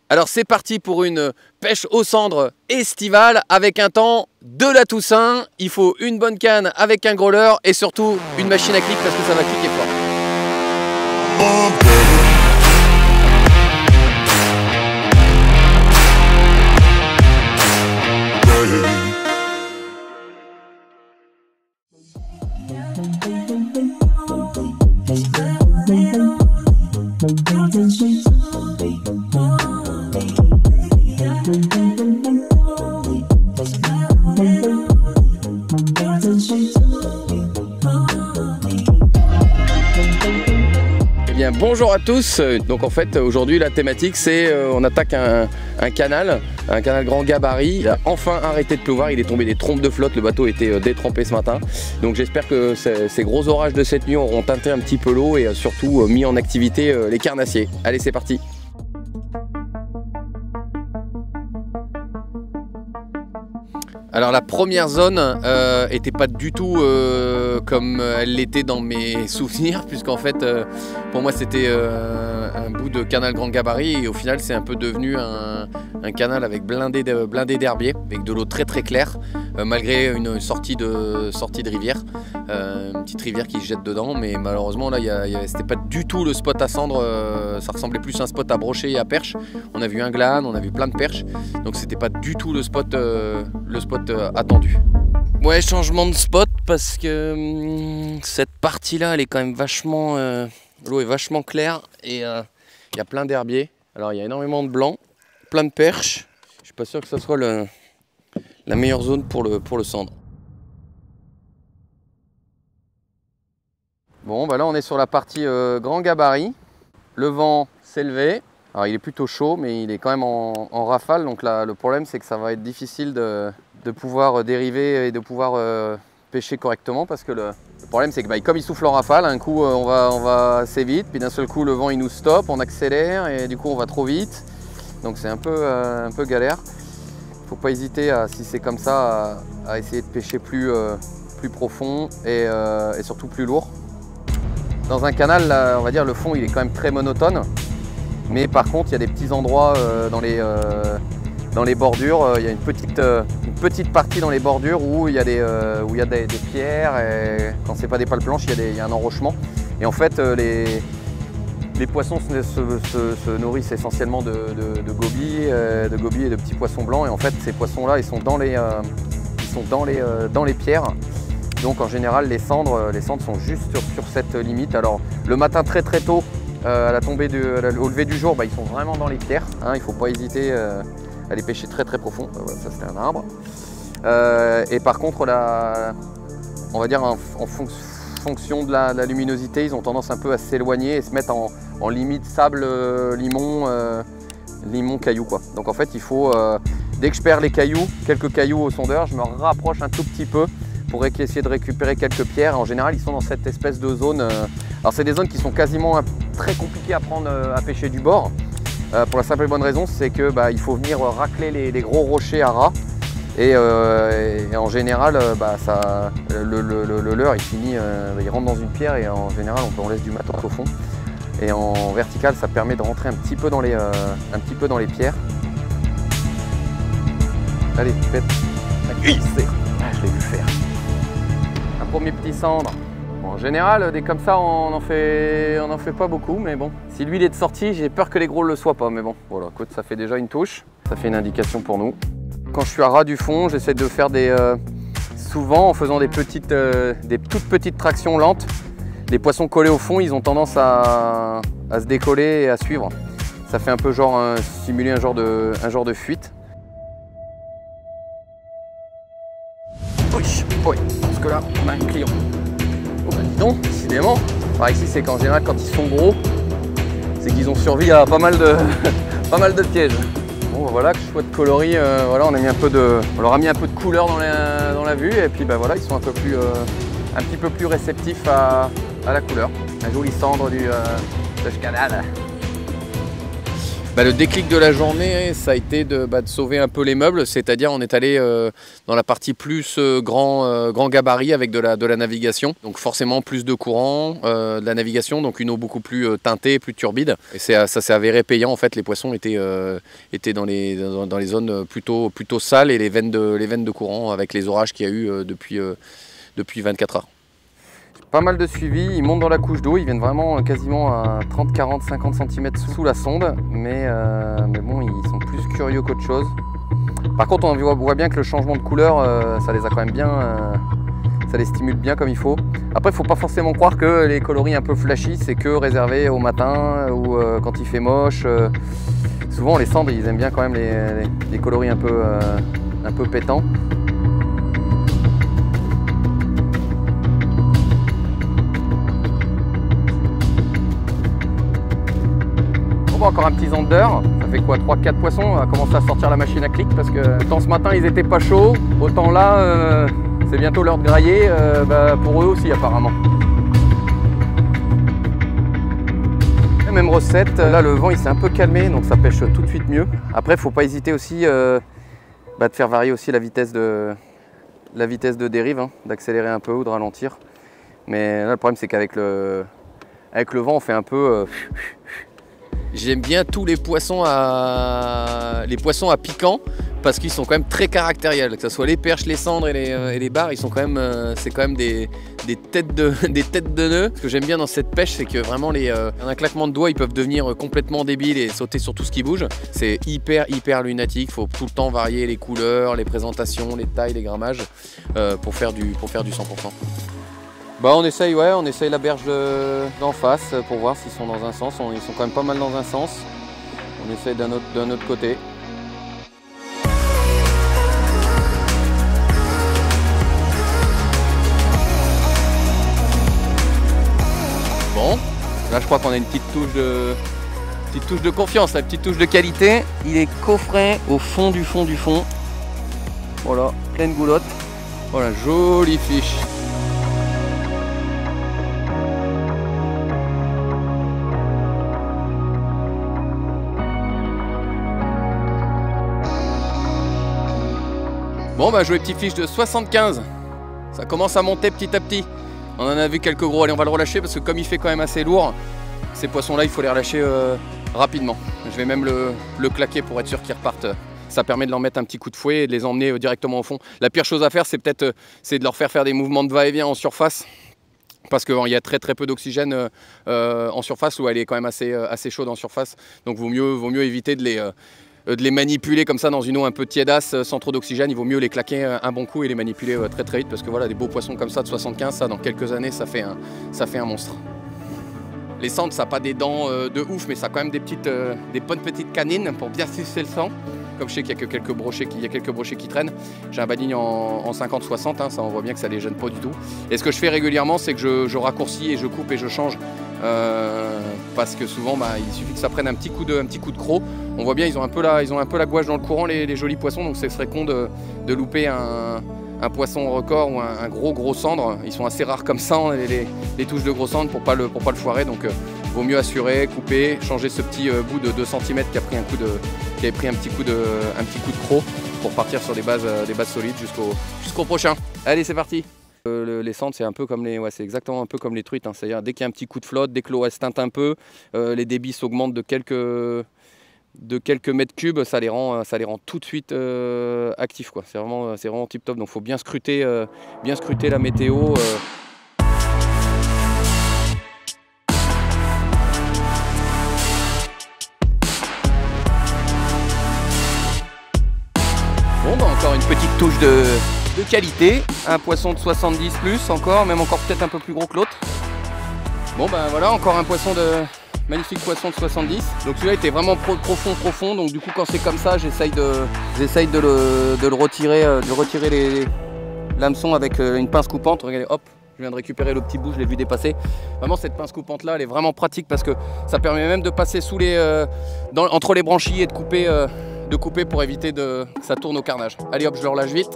Alors c'est parti pour une pêche aux cendres estivale avec un temps de la Toussaint. Il faut une bonne canne avec un gros leurre et surtout une machine à clic parce que ça va cliquer fort. Eh bien, bonjour à tous. Donc en fait aujourd'hui la thématique c'est on attaque un canal grand gabarit. Il a enfin arrêté de pleuvoir, il est tombé des trompes de flotte, le bateau était détrempé ce matin. Donc j'espère que ces gros orages de cette nuit auront teinté un petit peu l'eau et surtout mis en activité les carnassiers. Allez, c'est parti. Alors la première zone était pas du tout comme elle l'était dans mes souvenirs, puisqu'en fait pour moi c'était un bout de canal grand gabarit et au final c'est un peu devenu un canal avec blindé d'herbier, avec de l'eau très très claire, malgré une sortie de rivière, une petite rivière qui se jette dedans, mais malheureusement là c'était pas du tout le spot à cendre, ça ressemblait plus à un spot à brochet et à perche. On a vu un glane, on a vu plein de perches, donc c'était pas du tout le spot attendu. Ouais, changement de spot parce que cette partie là elle est quand même vachement, l'eau est vachement claire et il y a plein d'herbiers. Alors il y a énormément de blanc, plein de perches. Je suis pas sûr que ce soit la meilleure zone pour le cendre. Bon bah là on est sur la partie grand gabarit. Le vent s'est levé. Alors il est plutôt chaud mais il est quand même en rafale, donc là le problème c'est que ça va être difficile de pouvoir dériver et de pouvoir pêcher correctement, parce que le problème c'est que comme il souffle en rafale, un coup on va assez vite, puis d'un seul coup le vent il nous stoppe, on accélère et du coup on va trop vite, donc c'est un peu galère. Faut pas hésiter si c'est comme ça à essayer de pêcher plus profond et surtout plus lourd. Dans un canal là, on va dire le fond il est quand même très monotone. Mais par contre, il y a des petits endroits dans les bordures. Il y a une petite partie dans les bordures où il y a des pierres. Et quand c'est pas des pales planches, il y a un enrochement. Et en fait, les poissons se nourrissent essentiellement de gobies et de petits poissons blancs. Et en fait, ces poissons-là, ils sont dans les pierres. Donc en général, les cendres sont juste sur cette limite. Alors le matin très tôt, à la tombée au lever du jour, ils sont vraiment dans les pierres, hein, il ne faut pas hésiter à les pêcher très profond. Voilà, ça c'était un arbre. Et par contre, on va dire en fonction de la luminosité, ils ont tendance un peu à s'éloigner et se mettre en limite sable, limon, caillou quoi. Donc en fait il faut, dès que je perds quelques cailloux au sondeur, je me rapproche un tout petit peu pour essayer de récupérer quelques pierres. En général ils sont dans cette espèce de zone, alors c'est des zones qui sont quasiment très compliquées à prendre à pêcher du bord, pour la simple et bonne raison c'est que il faut venir racler les gros rochers à ras et en général le leurre il finit, il rentre dans une pierre et en général on laisse du matos au fond, et en vertical ça permet de rentrer un petit peu dans les pierres. Allez, faites. Je l'ai vu faire. Un premier petit cendre. Bon, en général, des comme ça, on en fait pas beaucoup, mais bon. Si l'huile est de sortie, j'ai peur que les gros le soient pas, mais bon, voilà, écoute, ça fait déjà une touche. Ça fait une indication pour nous. Quand je suis à ras du fond, j'essaie de faire souvent en faisant des toutes petites tractions lentes. Les poissons collés au fond, ils ont tendance à se décoller et à suivre. Ça fait un peu simuler un genre de fuite. Oui, parce que là, on a un client. Oh bah dis donc, décidément. Alors ici, c'est qu'en général, quand ils sont gros, c'est qu'ils ont survécu à pas mal de pièges. Bon, voilà, chouette coloris. Voilà, on leur a mis un peu de couleur dans la vue, et puis voilà, ils sont un petit peu plus réceptifs à la couleur. Un joli cendre de ce canal. Le déclic de la journée, ça a été de sauver un peu les meubles, c'est-à-dire on est allé dans la partie plus grand gabarit avec de la navigation, donc forcément plus de courant, de la navigation, donc une eau beaucoup plus teintée, plus turbide, et ça s'est avéré payant. En fait, les poissons étaient dans les zones plutôt sales et les veines de courant avec les orages qu'il y a eu depuis 24 heures. Pas mal de suivi, ils montent dans la couche d'eau, ils viennent vraiment quasiment à 30, 40, 50 cm sous la sonde, mais bon, ils sont plus curieux qu'autre chose. Par contre, on voit bien que le changement de couleur, ça les a quand même bien, ça les stimule bien comme il faut. Après, il ne faut pas forcément croire que les coloris un peu flashy, c'est que réservé au matin ou quand il fait moche. Souvent, les cendres, ils aiment bien quand même les coloris un peu pétants. Encore un petit zander, ça fait quoi, 3-4 poissons, on va commencer à sortir la machine à clic parce que autant ce matin ils étaient pas chauds, autant là c'est bientôt l'heure de grailler, pour eux aussi apparemment. Même recette, là le vent il s'est un peu calmé donc ça pêche tout de suite mieux. Après il faut pas hésiter aussi de faire varier aussi la vitesse de dérive, hein, d'accélérer un peu ou de ralentir. Mais là le problème c'est qu'avec le vent on fait un peu... J'aime bien tous les poissons à piquant parce qu'ils sont quand même très caractériels, que ce soit les perches, les cendres et les bars, ils sont quand même, c'est quand même des têtes de nœuds. Ce que j'aime bien dans cette pêche, c'est que vraiment un claquement de doigts, ils peuvent devenir complètement débiles et sauter sur tout ce qui bouge. C'est hyper lunatique, il faut tout le temps varier les couleurs, les présentations, les tailles, les grammages pour faire du 100%. On essaye la berge d'en face pour voir s'ils sont dans un sens. Ils sont quand même pas mal dans un sens. On essaye d'un autre côté. Bon, là je crois qu'on a une petite touche de confiance, la petite touche de qualité. Il est coffré au fond du fond. Voilà, pleine goulotte. Voilà, jolie fiche. Bon jouer petite fiche de 75, ça commence à monter petit à petit. On en a vu quelques gros, allez on va le relâcher parce que comme il fait quand même assez lourd, ces poissons là il faut les relâcher rapidement. Je vais même le claquer pour être sûr qu'ils repartent. Ça permet de leur mettre un petit coup de fouet et de les emmener directement au fond. La pire chose à faire c'est peut-être de leur faire des mouvements de va-et-vient en surface. Parce qu'il y a très peu d'oxygène en surface, où elle est quand même assez chaude en surface. Donc vaut mieux éviter de les manipuler comme ça dans une eau un peu tiédasse, sans trop d'oxygène. Il vaut mieux les claquer un bon coup et les manipuler très vite, parce que voilà, des beaux poissons comme ça de 75, ça dans quelques années ça fait un monstre. Les cendres, ça n'a pas des dents de ouf, mais ça a quand même des bonnes petites canines pour bien sucer le sang. Comme je sais qu'il y a quelques brochets qui traînent, j'ai un badigne en 50-60, hein, ça on voit bien que ça les gêne pas du tout. Et ce que je fais régulièrement, c'est que je raccourcis et je coupe et je change. Parce que souvent il suffit que ça prenne un petit coup de croc. On voit bien ils ont un peu la gouache dans le courant, les jolis poissons, donc ce serait con de louper un poisson record ou un gros cendre. Ils sont assez rares comme ça, les touches de gros cendre, pour pas le foirer. Donc vaut mieux assurer, couper, changer ce petit bout de 2 cm qui avait pris un petit coup de croc, pour partir sur des bases solides jusqu'au prochain. Allez, c'est parti. Les cendres, c'est un peu comme c'est exactement un peu comme les truites, hein. C'est-à-dire dès qu'il y a un petit coup de flotte, dès que l'eau se teinte un peu, les débits s'augmentent de quelques mètres cubes, ça les rend tout de suite actifs, quoi. C'est vraiment tip top. Donc faut bien scruter la météo. Encore une petite touche de qualité, un poisson de 70 plus encore peut-être un peu plus gros que l'autre. Bon voilà, encore un magnifique poisson de 70. Donc celui-là était vraiment profond, donc du coup quand c'est comme ça, j'essaye de le retirer, l'hameçon avec une pince coupante. Regardez, hop, je viens de récupérer le petit bout, je l'ai vu dépasser. Vraiment cette pince coupante là, elle est vraiment pratique parce que ça permet même de passer entre les branchies et de couper pour éviter que ça tourne au carnage. Allez hop, je le relâche vite.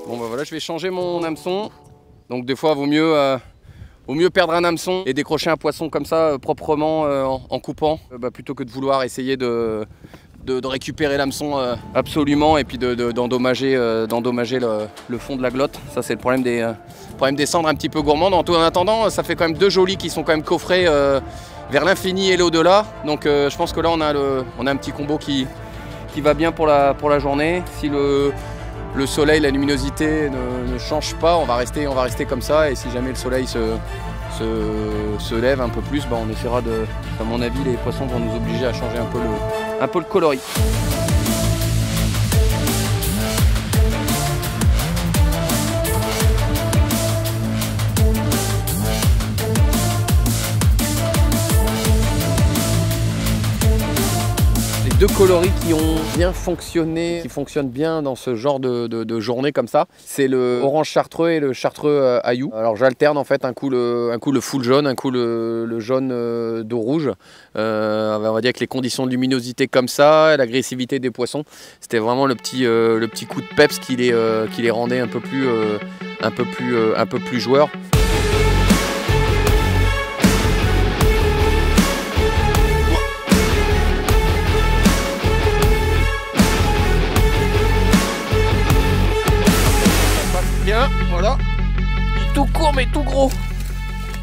Bon voilà, je vais changer mon hameçon. Donc des fois vaut mieux Vaut mieux perdre un hameçon et décrocher un poisson comme ça proprement en coupant, plutôt que de vouloir essayer de récupérer l'hameçon absolument et puis d'endommager le fond de la glotte. Ça c'est le problème des cendres un petit peu gourmandes. En attendant, ça fait quand même deux jolis qui sont quand même coffrés vers l'infini et l'au-delà. Donc je pense que là on a un petit combo qui va bien pour la journée. Si le soleil, la luminosité ne change pas, on va rester comme ça, et si jamais le soleil se lève un peu plus, on essaiera à mon avis, les poissons vont nous obliger à changer un peu le coloris. Deux coloris qui ont bien fonctionné, qui fonctionnent bien dans ce genre de journée comme ça, c'est le orange chartreux et le chartreux aillou. Alors j'alterne en fait un coup le full jaune, un coup le jaune d'eau rouge. On va dire que les conditions de luminosité comme ça, l'agressivité des poissons, c'était vraiment le petit coup de peps qui les rendait un peu plus joueurs. Bien, voilà, tout court mais tout gros.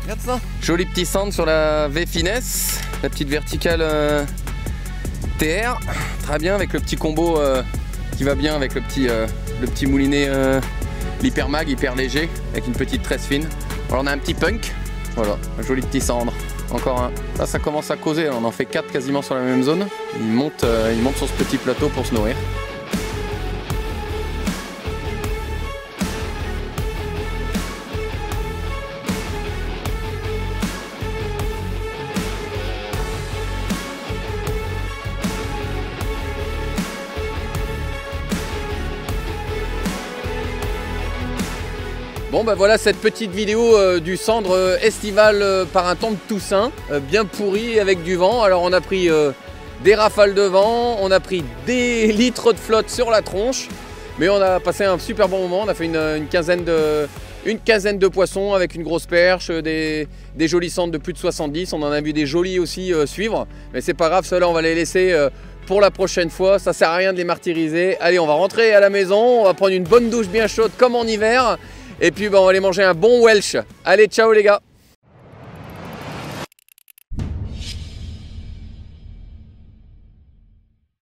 Regarde ça. Joli petit centre sur la V Finesse, la petite verticale TR, très bien avec le petit combo qui va bien avec le petit moulinet l'hyper mag, hyper léger, avec une petite tresse fine. Alors on a un petit punk, voilà, un joli petit cendre. Encore un. Ça commence à causer, on en fait 4 quasiment sur la même zone. Il monte sur ce petit plateau pour se nourrir. Bon voilà cette petite vidéo du cendre estival par un temps de Toussaint, bien pourri avec du vent. Alors on a pris des rafales de vent, on a pris des litres de flotte sur la tronche, mais on a passé un super bon moment. On a fait une quinzaine de poissons avec une grosse perche, des jolis cendres de plus de 70. On en a vu des jolis aussi suivre, mais c'est pas grave, ceux-là on va les laisser pour la prochaine fois. Ça sert à rien de les martyriser. Allez, on va rentrer à la maison, on va prendre une bonne douche bien chaude comme en hiver. Et puis on va aller manger un bon Welsh. Allez, ciao les gars!